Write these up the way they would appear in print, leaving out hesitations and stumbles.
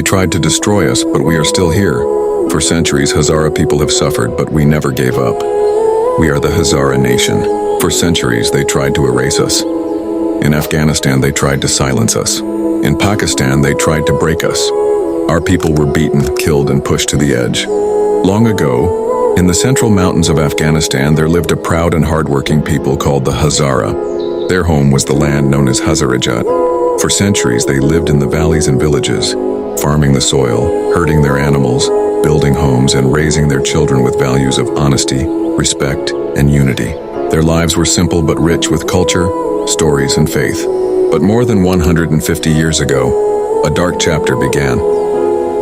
They tried to destroy us, but we are still here. For centuries, Hazara people have suffered, but we never gave up. We are the Hazara nation. For centuries, they tried to erase us. In Afghanistan, they tried to silence us. In Pakistan, they tried to break us. Our people were beaten, killed, and pushed to the edge. Long ago, in the central mountains of Afghanistan, there lived a proud and hardworking people called the Hazara. Their home was the land known as Hazarajat. For centuries, they lived in the valleys and villages, farming the soil, herding their animals, building homes, and raising their children with values of honesty, respect, and unity. Their lives were simple but rich with culture, stories, and faith. But more than 150 years ago, a dark chapter began.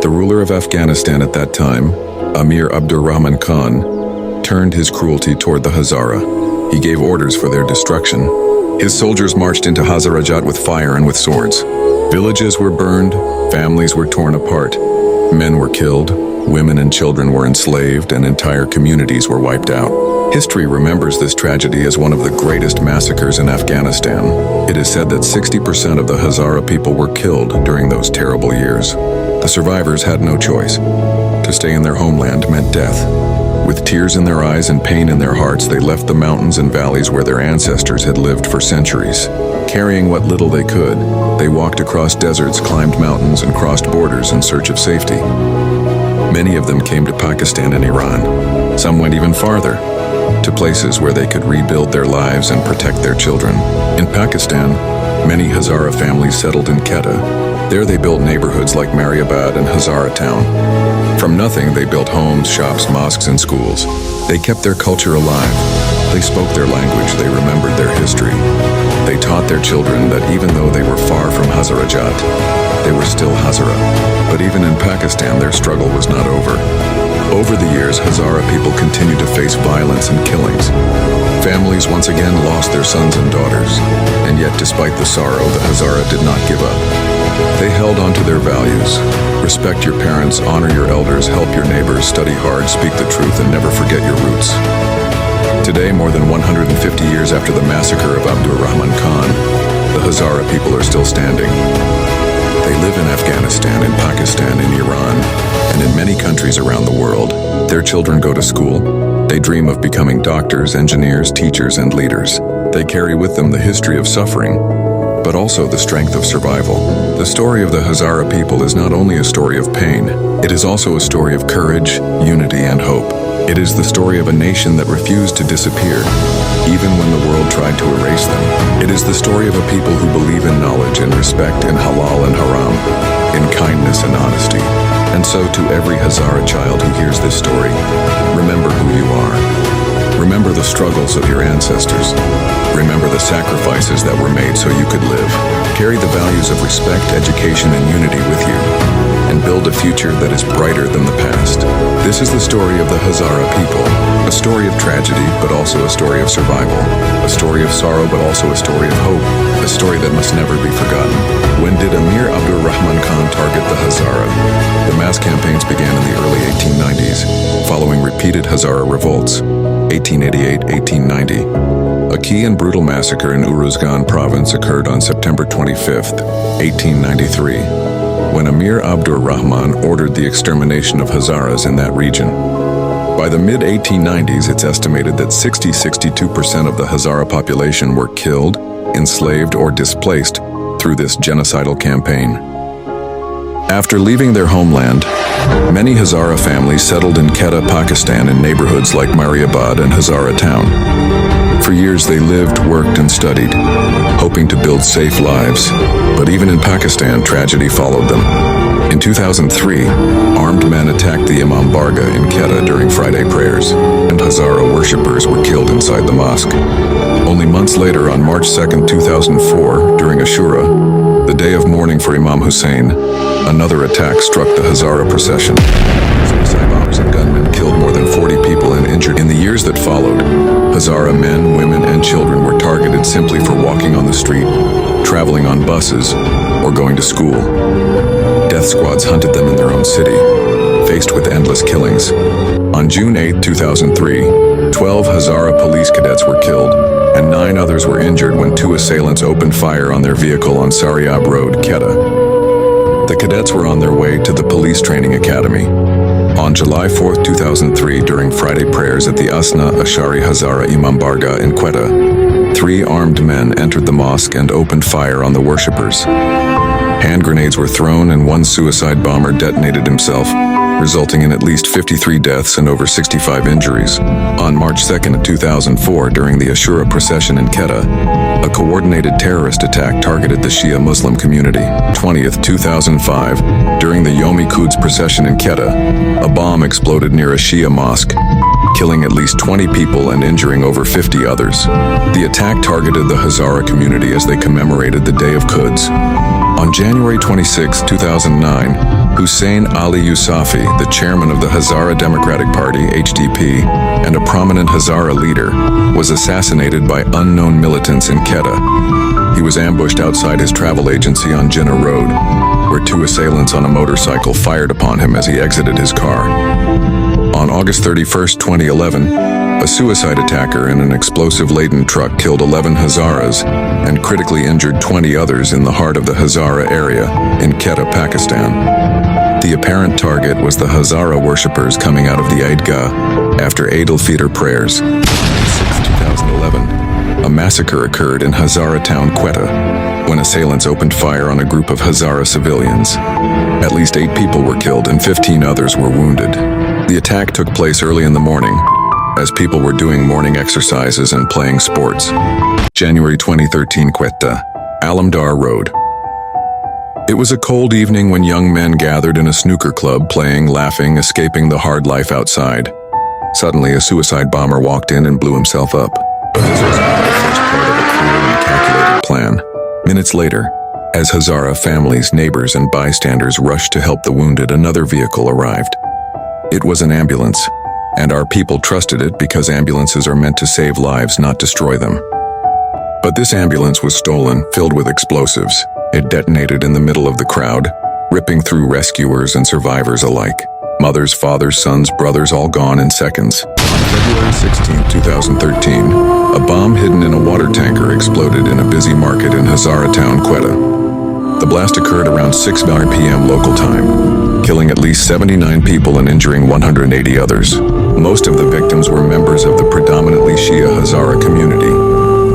The ruler of Afghanistan at that time, Amir Abdurrahman Khan, turned his cruelty toward the Hazara. He gave orders for their destruction. His soldiers marched into Hazarajat with fire and with swords. Villages were burned, families were torn apart, men were killed, women and children were enslaved, and entire communities were wiped out. History remembers this tragedy as one of the greatest massacres in Afghanistan. It is said that 60% of the Hazara people were killed during those terrible years. The survivors had no choice. To stay in their homeland meant death. With tears in their eyes and pain in their hearts, they left the mountains and valleys where their ancestors had lived for centuries. Carrying what little they could, they walked across deserts, climbed mountains, and crossed borders in search of safety. Many of them came to Pakistan and Iran. Some went even farther, to places where they could rebuild their lives and protect their children. In Pakistan, many Hazara families settled in Quetta. There they built neighborhoods like Mariabad and Hazara town. From nothing, they built homes, shops, mosques, and schools. They kept their culture alive. They spoke their language, they remembered their history. They taught their children that even though they were far from Hazarajat, they were still Hazara. But even in Pakistan, their struggle was not over. Over the years, Hazara people continued to face violence and killings. Families once again lost their sons and daughters. And yet, despite the sorrow, the Hazara did not give up. They held on to their values. Respect your parents, honor your elders, help your neighbors, study hard, speak the truth, and never forget your roots. Today, more than 150 years after the massacre of Abdurrahman Khan, the Hazara people are still standing. They live in Afghanistan, in Pakistan, in Iran, and in many countries around the world. Their children go to school. They dream of becoming doctors, engineers, teachers, and leaders. They carry with them the history of suffering, but also the strength of survival. The story of the Hazara people is not only a story of pain, it is also a story of courage, unity, and hope. It is the story of a nation that refused to disappear, even when the world tried to erase them. It is the story of a people who believe in knowledge and respect, in halal and haram, in kindness and honesty. And so to every Hazara child who hears this story, remember who you are. Remember the struggles of your ancestors. Remember the sacrifices that were made so you could live. Carry the values of respect, education, and unity with you, and build a future that is brighter than the past. This is the story of the Hazara people, a story of tragedy, but also a story of survival, a story of sorrow, but also a story of hope, a story that must never be forgotten. When did Amir Abdurrahman Khan target the Hazara? The mass campaigns began in the early 1890s, following repeated Hazara revolts. 1888-1890. A key and brutal massacre in Uruzgan province occurred on September 25, 1893, when Amir Abdurrahman ordered the extermination of Hazaras in that region. By the mid-1890s, it's estimated that 62% of the Hazara population were killed, enslaved, or displaced through this genocidal campaign. After leaving their homeland, many Hazara families settled in Quetta, Pakistan, in neighborhoods like Mariabad and Hazara town. For years they lived, worked, and studied, hoping to build safe lives. But even in Pakistan, tragedy followed them. In 2003, armed men attacked the Imam Barga in Quetta during Friday prayers, and Hazara worshippers were killed inside the mosque. Only months later, on March 2, 2004, during Ashura, the day of mourning for Imam Hussein, another attack struck the Hazara procession. Suicide bombers and gunmen killed more than 40 people and injured. In the years that followed, Hazara men, women, and children were targeted simply for walking on the street, traveling on buses, or going to school. Death squads hunted them in their own city, faced with endless killings. On June 8, 2003, 12 Hazara police cadets were killed, and 9 others were injured when 2 assailants opened fire on their vehicle on Sariab Road, Quetta. The cadets were on their way to the police training academy. On July 4, 2003, during Friday prayers at the Asna Ashari Hazara Imam Barga in Quetta, 3 armed men entered the mosque and opened fire on the worshippers. Hand grenades were thrown and one suicide bomber detonated himself, resulting in at least 53 deaths and over 65 injuries. On March 2, 2004, during the Ashura procession in Quetta, a coordinated terrorist attack targeted the Shia Muslim community. 20th, 2005, during the Yomi Quds procession in Quetta, a bomb exploded near a Shia mosque, killing at least 20 people and injuring over 50 others. The attack targeted the Hazara community as they commemorated the Day of Quds. On January 26, 2009, Hussein Ali Yusafi, the chairman of the Hazara Democratic Party, HDP, and a prominent Hazara leader, was assassinated by unknown militants in Quetta. He was ambushed outside his travel agency on Jinnah Road, where 2 assailants on a motorcycle fired upon him as he exited his car. On August 31, 2011, a suicide attacker in an explosive-laden truck killed 11 Hazaras and critically injured 20 others in the heart of the Hazara area in Quetta, Pakistan. The apparent target was the Hazara worshippers coming out of the Eidgah after Eid al-Fitr prayers. On 6, 2011, a massacre occurred in Hazara town, Quetta, when assailants opened fire on a group of Hazara civilians. At least 8 people were killed and 15 others were wounded. The attack took place early in the morning, as people were doing morning exercises and playing sports. January 2013, Quetta, Alamdar Road. It was a cold evening when young men gathered in a snooker club, playing, laughing, escaping the hard life outside. Suddenly, a suicide bomber walked in and blew himself up. But this was not the first part of a cruel and calculated plan. Minutes later, as Hazara families, neighbors, and bystanders rushed to help the wounded, another vehicle arrived. It was an ambulance, and our people trusted it because ambulances are meant to save lives, not destroy them. But this ambulance was stolen, filled with explosives. It detonated in the middle of the crowd, ripping through rescuers and survivors alike. Mothers, fathers, sons, brothers, all gone in seconds. On February 16, 2013, a bomb hidden in a water tanker exploded in a busy market in Hazara town, Quetta. The blast occurred around 6 p.m. local time, killing at least 79 people and injuring 180 others. Most of the victims were members of the predominantly Shia Hazara community.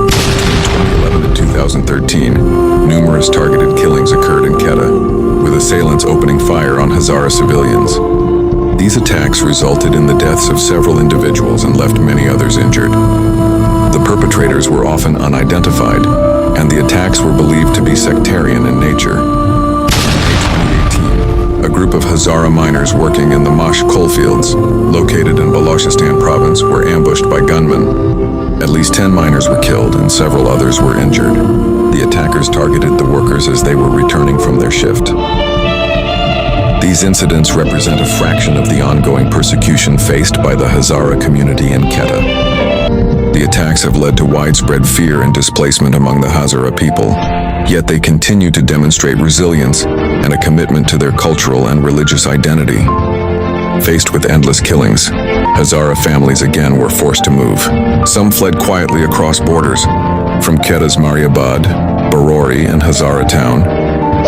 Between 2011 and 2013, numerous targeted killings occurred in Quetta, with assailants opening fire on Hazara civilians. These attacks resulted in the deaths of several individuals and left many others injured. The perpetrators were often unidentified, and the attacks were believed to be sectarian in nature. In May 2018, a group of Hazara miners working in the Mash coalfields, located in Balochistan province, were ambushed by gunmen. At least 10 miners were killed and several others were injured. The attackers targeted the workers as they were returning from their shift. These incidents represent a fraction of the ongoing persecution faced by the Hazara community in Quetta. The attacks have led to widespread fear and displacement among the Hazara people, yet they continue to demonstrate resilience and a commitment to their cultural and religious identity. Faced with endless killings, Hazara families again were forced to move. Some fled quietly across borders, from Quetta's Mariabad, Barori, and Hazara town.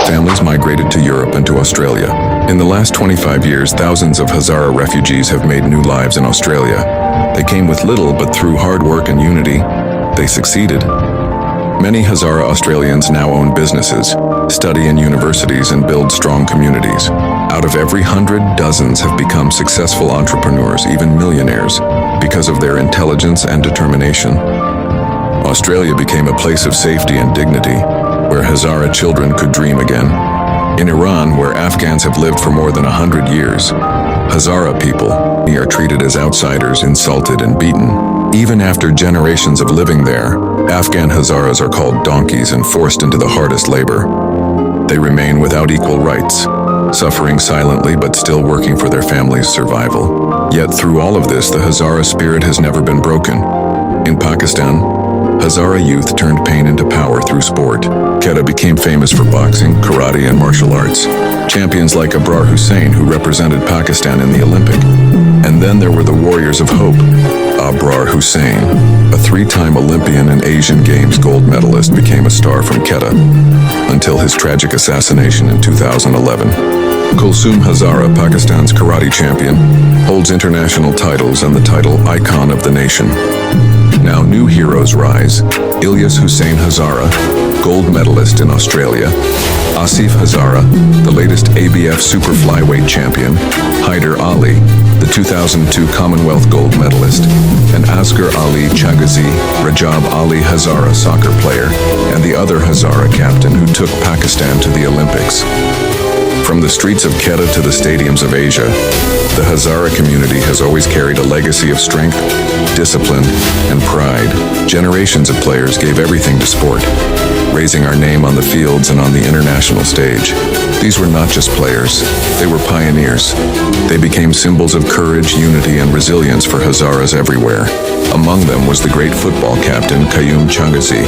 Families migrated to Europe and to Australia. In the last 25 years, thousands of Hazara refugees have made new lives in Australia. They came with little, but through hard work and unity, they succeeded. Many Hazara Australians now own businesses, study in universities, and build strong communities. Out of every 100, dozens have become successful entrepreneurs, even millionaires, because of their intelligence and determination. Australia became a place of safety and dignity, where Hazara children could dream again. In Iran, where Afghans have lived for more than 100 years, Hazara people are treated as outsiders, insulted, and beaten. Even after generations of living there, Afghan Hazaras are called donkeys and forced into the hardest labor. They remain without equal rights, suffering silently but still working for their family's survival. Yet through all of this, the Hazara spirit has never been broken. In Pakistan, Hazara youth turned pain into power through sport. Quetta became famous for boxing, karate, and martial arts. Champions like Abrar Hussain, who represented Pakistan in the Olympic. And then there were the warriors of hope, Abrar Hussain, a three-time Olympian and Asian Games gold medalist, became a star from Quetta until his tragic assassination in 2011. Kulsum Hazara, Pakistan's karate champion, holds international titles and the title Icon of the Nation. Now new heroes rise: Ilyas Hussain Hazara, gold medalist in Australia; Asif Hazara, the latest ABF super flyweight champion; Hyder Ali, the 2002 Commonwealth gold medalist; and Asghar Ali Chagazi, Rajab Ali Hazara soccer player, and the other Hazara captain who took Pakistan to the Olympics. From the streets of Quetta to the stadiums of Asia, the Hazara community has always carried a legacy of strength, discipline, and pride. Generations of players gave everything to sport, raising our name on the fields and on the international stage. These were not just players, they were pioneers. They became symbols of courage, unity, and resilience for Hazaras everywhere. Among them was the great football captain Qayyum Changazi,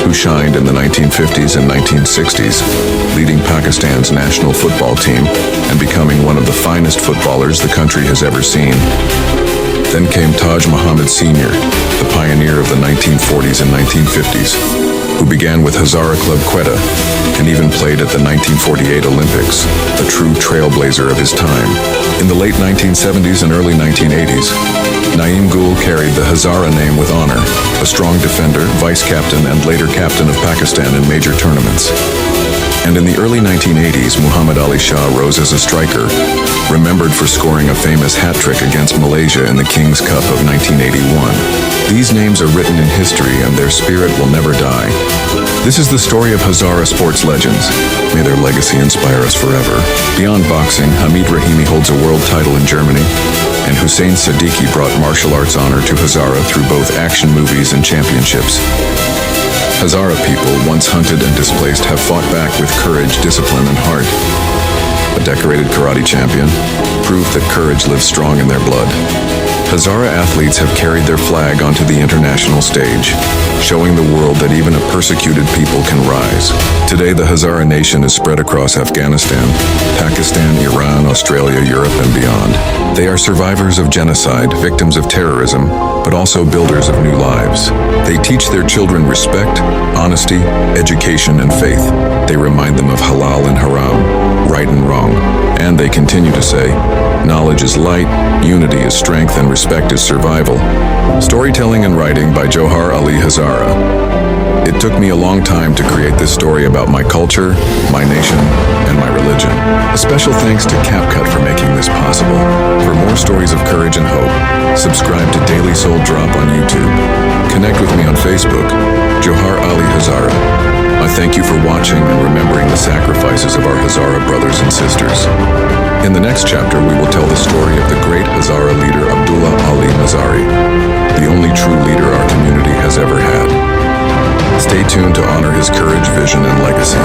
who shined in the 1950s and 1960s, leading Pakistan's national football team and becoming one of the finest footballers the country has ever seen. Then came Taj Muhammad Sr., the pioneer of the 1940s and 1950s, who began with Hazara Club Quetta and even played at the 1948 Olympics, a true trailblazer of his time. In the late 1970s and early 1980s, Naeem Gul carried the Hazara name with honor, a strong defender, vice-captain, and later captain of Pakistan in major tournaments. And in the early 1980s, Muhammad Ali Shah rose as a striker, remembered for scoring a famous hat-trick against Malaysia in the King's Cup of 1981. These names are written in history and their spirit will never die. This is the story of Hazara sports legends. May their legacy inspire us forever. Beyond boxing, Hamid Rahimi holds a world title in Germany, and Hussein Siddiqui brought martial arts honor to Hazara through both action movies and championships. Hazara people, once hunted and displaced, have fought back with courage, discipline, and heart. A decorated karate champion, proof that courage lives strong in their blood. Hazara athletes have carried their flag onto the international stage, showing the world that even a persecuted people can rise. Today, the Hazara nation is spread across Afghanistan, Pakistan, Iran, Australia, Europe, and beyond. They are survivors of genocide, victims of terrorism, but also builders of new lives. They teach their children respect, honesty, education, and faith. They remind them of halal and haram, right and wrong. And they continue to say, knowledge is light, unity is strength, and respect is survival. Storytelling and writing by Johar Ali Hazara. It took me a long time to create this story about my culture, my nation, and my religion. A special thanks to CapCut for making this possible. For more stories of courage and hope, subscribe to Daily Soul Drop on YouTube. Connect with me on Facebook, Johar Ali Hazara. I thank you for watching and remembering the sacrifices of our Hazara brothers and sisters. In the next chapter, we will tell the story of the great Hazara leader Abdullah Ali Mazari, the only true leader our community has ever had. Stay tuned to honor his courage, vision, and legacy.